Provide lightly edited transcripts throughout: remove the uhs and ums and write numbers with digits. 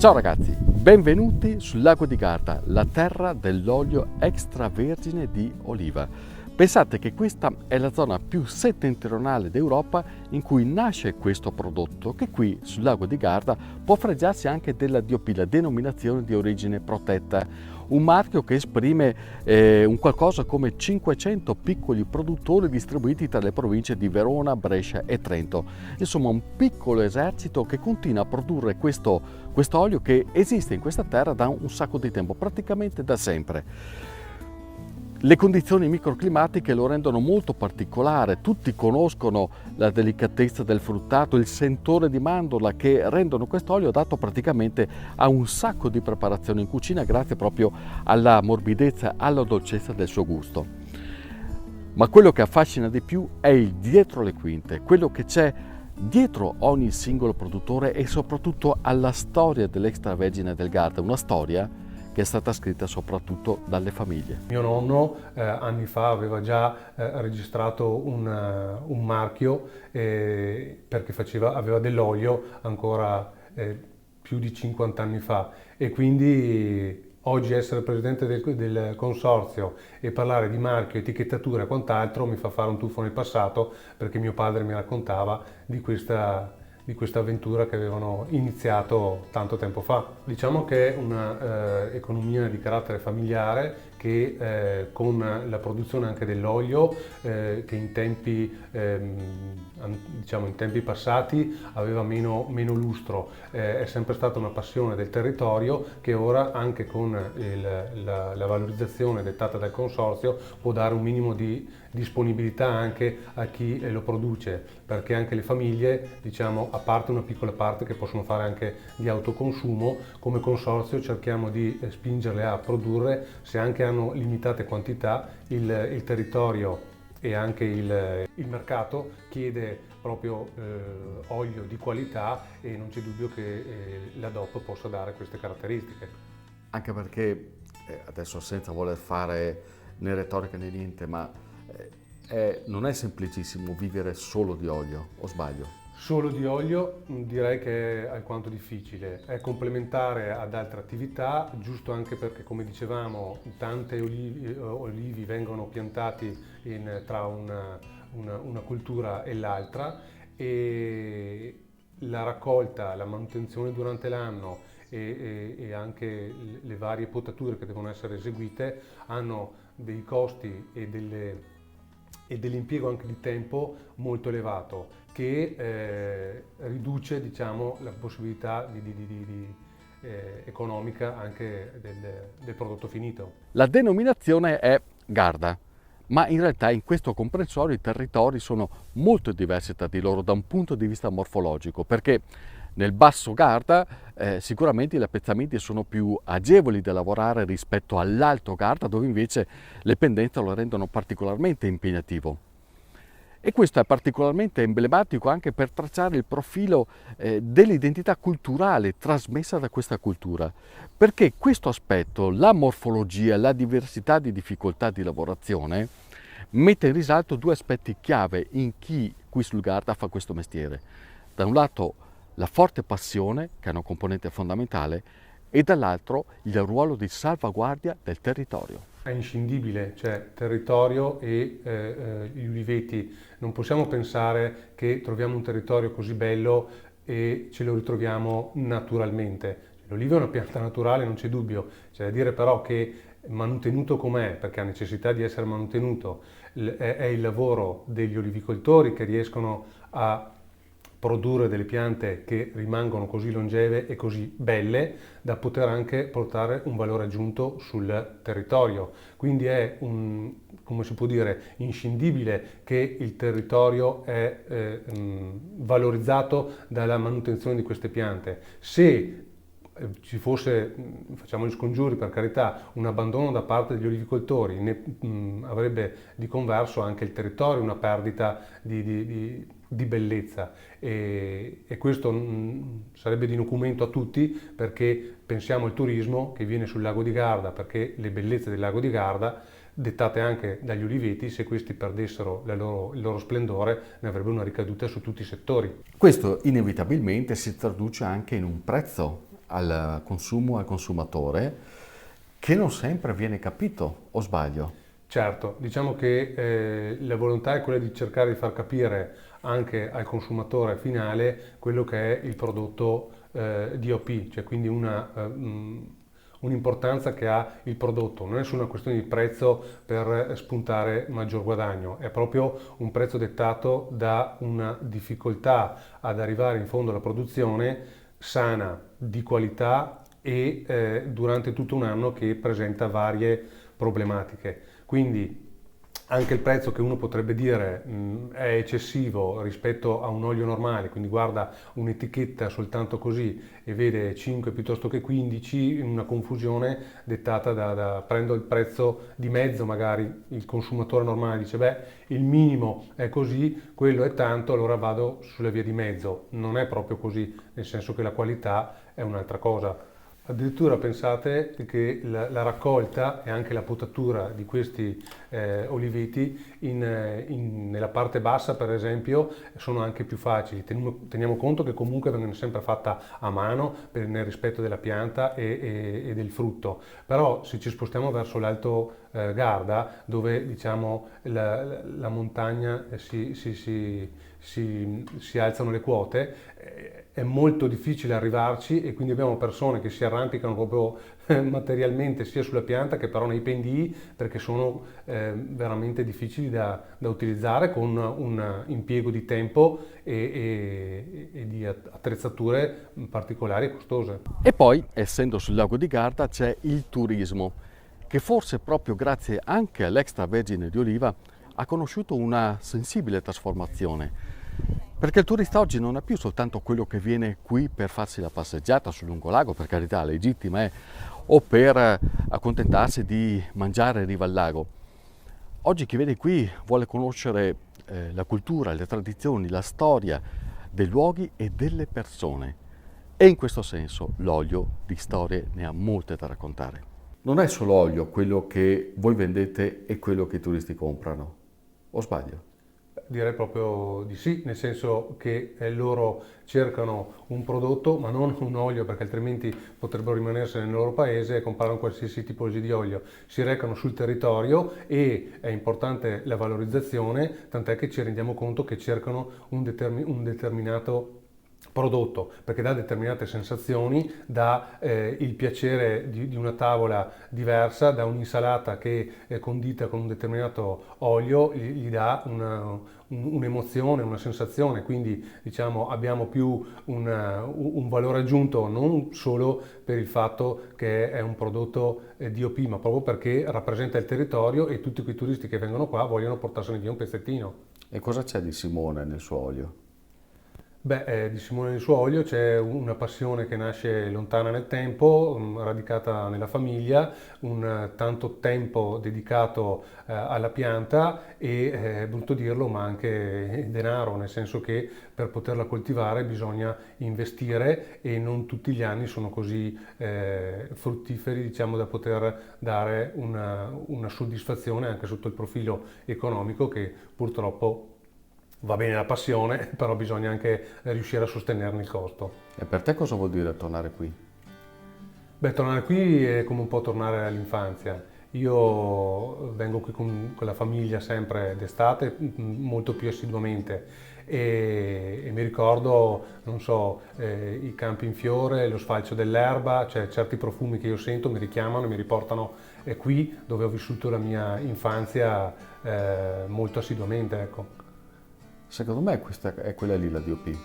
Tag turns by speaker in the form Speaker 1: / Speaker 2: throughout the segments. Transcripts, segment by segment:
Speaker 1: Ciao ragazzi, benvenuti sul lago di Garda, la terra dell'olio extravergine di oliva. Pensate che questa è la zona più settentrionale d'Europa in cui nasce questo prodotto che qui sul lago di Garda può fregiarsi anche della DOP, la denominazione di origine protetta, un marchio che esprime un qualcosa come 500 piccoli produttori distribuiti tra le province di Verona, Brescia e Trento. Insomma un piccolo esercito che continua a produrre questo olio che esiste in questa terra da un sacco di tempo, praticamente da sempre. Le condizioni microclimatiche lo rendono molto particolare, tutti conoscono la delicatezza del fruttato, il sentore di mandorla che rendono quest'olio adatto praticamente a un sacco di preparazioni in cucina grazie proprio alla morbidezza, alla dolcezza del suo gusto. Ma quello che affascina di più è il dietro le quinte, quello che c'è dietro ogni singolo produttore e soprattutto alla storia dell'extravergine del Garda, una storia che è stata scritta soprattutto dalle famiglie.
Speaker 2: Mio nonno anni fa aveva già registrato un marchio perché aveva dell'olio ancora più di 50 anni fa e quindi oggi essere presidente del consorzio e parlare di marchio, etichettatura e quant'altro mi fa fare un tuffo nel passato perché mio padre mi raccontava di questa avventura che avevano iniziato tanto tempo fa. Diciamo che è un'economia di carattere familiare che con la produzione anche dell'olio che in tempi passati aveva meno lustro, è sempre stata una passione del territorio che ora anche con la valorizzazione dettata dal consorzio può dare un minimo di disponibilità anche a chi lo produce, perché anche le famiglie, diciamo, a parte una piccola parte che possono fare anche di autoconsumo, come consorzio cerchiamo di spingerle a produrre, se anche hanno limitate quantità, il territorio e anche il mercato chiede proprio olio di qualità e non c'è dubbio che la DOP possa dare queste caratteristiche.
Speaker 1: Anche perché, adesso senza voler fare né retorica né niente, ma non è semplicissimo vivere solo di olio, o sbaglio?
Speaker 2: Solo di olio direi che è alquanto difficile, è complementare ad altre attività, giusto anche perché come dicevamo tante olivi vengono piantati tra una cultura e l'altra e la raccolta, la manutenzione durante l'anno e anche le varie potature che devono essere eseguite hanno dei costi e dell'impiego anche di tempo molto elevato che riduce, diciamo, la possibilità economica anche del prodotto finito.
Speaker 1: La denominazione è Garda, ma in realtà in questo comprensorio i territori sono molto diversi tra di loro da un punto di vista morfologico, perché nel basso Garda sicuramente gli appezzamenti sono più agevoli da lavorare rispetto all'alto Garda, dove invece le pendenze lo rendono particolarmente impegnativo. E questo è particolarmente emblematico anche per tracciare il profilo dell'identità culturale trasmessa da questa cultura, perché questo aspetto, la morfologia, la diversità di difficoltà di lavorazione, mette in risalto due aspetti chiave in chi qui sul Garda fa questo mestiere. Da un lato la forte passione, che è una componente fondamentale, e dall'altro il ruolo di salvaguardia del territorio.
Speaker 2: È inscindibile, cioè territorio e gli uliveti. Non possiamo pensare che troviamo un territorio così bello e ce lo ritroviamo naturalmente. L'olivo è una pianta naturale, non c'è dubbio. C'è da dire però che mantenuto com'è, perché ha necessità di essere mantenuto, è il lavoro degli olivicoltori che riescono a produrre delle piante che rimangono così longeve e così belle da poter anche portare un valore aggiunto sul territorio. Quindi è come si può dire, inscindibile che il territorio è valorizzato dalla manutenzione di queste piante. Se ci fosse, facciamo gli scongiuri per carità, un abbandono da parte degli olivicoltori, avrebbe di converso anche il territorio una perdita di bellezza e questo sarebbe di nocumento a tutti perché pensiamo al turismo che viene sul lago di Garda perché le bellezze del lago di Garda dettate anche dagli uliveti, se questi perdessero il loro splendore ne avrebbe una ricaduta su tutti i settori.
Speaker 1: Questo inevitabilmente si traduce anche in un prezzo al consumo, al consumatore, che non sempre viene capito, o sbaglio?
Speaker 2: Certo, diciamo che la volontà è quella di cercare di far capire anche al consumatore finale quello che è il prodotto DOP, cioè quindi un'importanza che ha il prodotto. Non è solo una questione di prezzo per spuntare maggior guadagno, è proprio un prezzo dettato da una difficoltà ad arrivare in fondo alla produzione sana, di qualità e durante tutto un anno che presenta varie problematiche. Quindi anche il prezzo che uno potrebbe dire è eccessivo rispetto a un olio normale, quindi guarda un'etichetta soltanto così e vede 5 piuttosto che 15, in una confusione dettata prendo il prezzo di mezzo, magari il consumatore normale dice beh il minimo è così, quello è tanto, allora vado sulla via di mezzo. Non è proprio così, nel senso che la qualità è un'altra cosa. Addirittura pensate che la raccolta e anche la potatura di questi oliveti nella parte bassa, per esempio, sono anche più facili. Teniamo conto che comunque vengono sempre fatta a mano nel rispetto della pianta e del frutto. Però se ci spostiamo verso l'Alto Garda, dove diciamo la montagna si alzano le quote, è molto difficile arrivarci e quindi abbiamo persone che si arrampicano proprio materialmente sia sulla pianta che però nei pendii, perché sono veramente difficili da utilizzare, con un impiego di tempo e di attrezzature particolari e costose.
Speaker 1: E poi, essendo sul lago di Garda, c'è il turismo, che forse proprio grazie anche all'extravergine di oliva ha conosciuto una sensibile trasformazione. Perché il turista oggi non è più soltanto quello che viene qui per farsi la passeggiata sul lungolago, per carità, legittima, o per accontentarsi di mangiare in riva al lago. Oggi chi viene qui vuole conoscere la cultura, le tradizioni, la storia dei luoghi e delle persone. E in questo senso l'olio di storie ne ha molte da raccontare. Non è solo olio quello che voi vendete e quello che i turisti comprano, o sbaglio?
Speaker 2: Direi proprio di sì, nel senso che loro cercano un prodotto ma non un olio, perché altrimenti potrebbero rimanersene nel loro paese e comprare qualsiasi tipologia di olio. Si recano sul territorio e è importante la valorizzazione, tant'è che ci rendiamo conto che cercano un determinato prodotto, perché dà determinate sensazioni, dà il piacere di una tavola diversa, da un'insalata che è condita con un determinato olio, gli dà un'emozione, una sensazione, quindi diciamo abbiamo più un valore aggiunto non solo per il fatto che è un prodotto DOP, ma proprio perché rappresenta il territorio e tutti quei turisti che vengono qua vogliono portarsene via un pezzettino.
Speaker 1: E cosa c'è di Simone nel suo olio?
Speaker 2: Beh, di Simone nel suo olio c'è una passione che nasce lontana nel tempo, radicata nella famiglia, un tanto tempo dedicato alla pianta e, è brutto dirlo, ma anche denaro, nel senso che per poterla coltivare bisogna investire e non tutti gli anni sono così fruttiferi, diciamo, da poter dare una soddisfazione anche sotto il profilo economico, che purtroppo va bene la passione, però bisogna anche riuscire a sostenerne il costo.
Speaker 1: E per te cosa vuol dire tornare qui?
Speaker 2: Beh, tornare qui è come un po' tornare all'infanzia. Io vengo qui con la famiglia sempre d'estate, molto più assiduamente, e mi ricordo, non so, i campi in fiore, lo sfalcio dell'erba, cioè certi profumi che io sento mi richiamano, mi riportano qui dove ho vissuto la mia infanzia molto assiduamente, ecco.
Speaker 1: Secondo me questa è quella lì la DOP.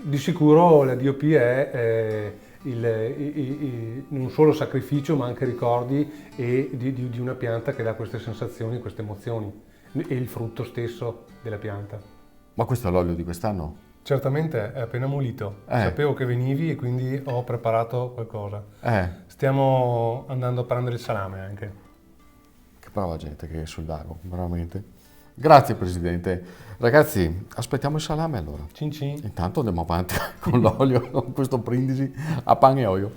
Speaker 2: Di sicuro la DOP è non solo sacrificio ma anche ricordi e di una pianta che dà queste sensazioni, queste emozioni, e il frutto stesso della pianta.
Speaker 1: Ma questo è l'olio di quest'anno?
Speaker 2: Certamente è appena molito, sapevo che venivi e quindi ho preparato qualcosa. Stiamo andando a prendere il salame anche.
Speaker 1: Che brava gente che è sul lago, veramente. Grazie Presidente. Ragazzi, aspettiamo il salame allora.
Speaker 2: Cin cin.
Speaker 1: Intanto andiamo avanti con l'olio, con questo brindisi a pane e olio.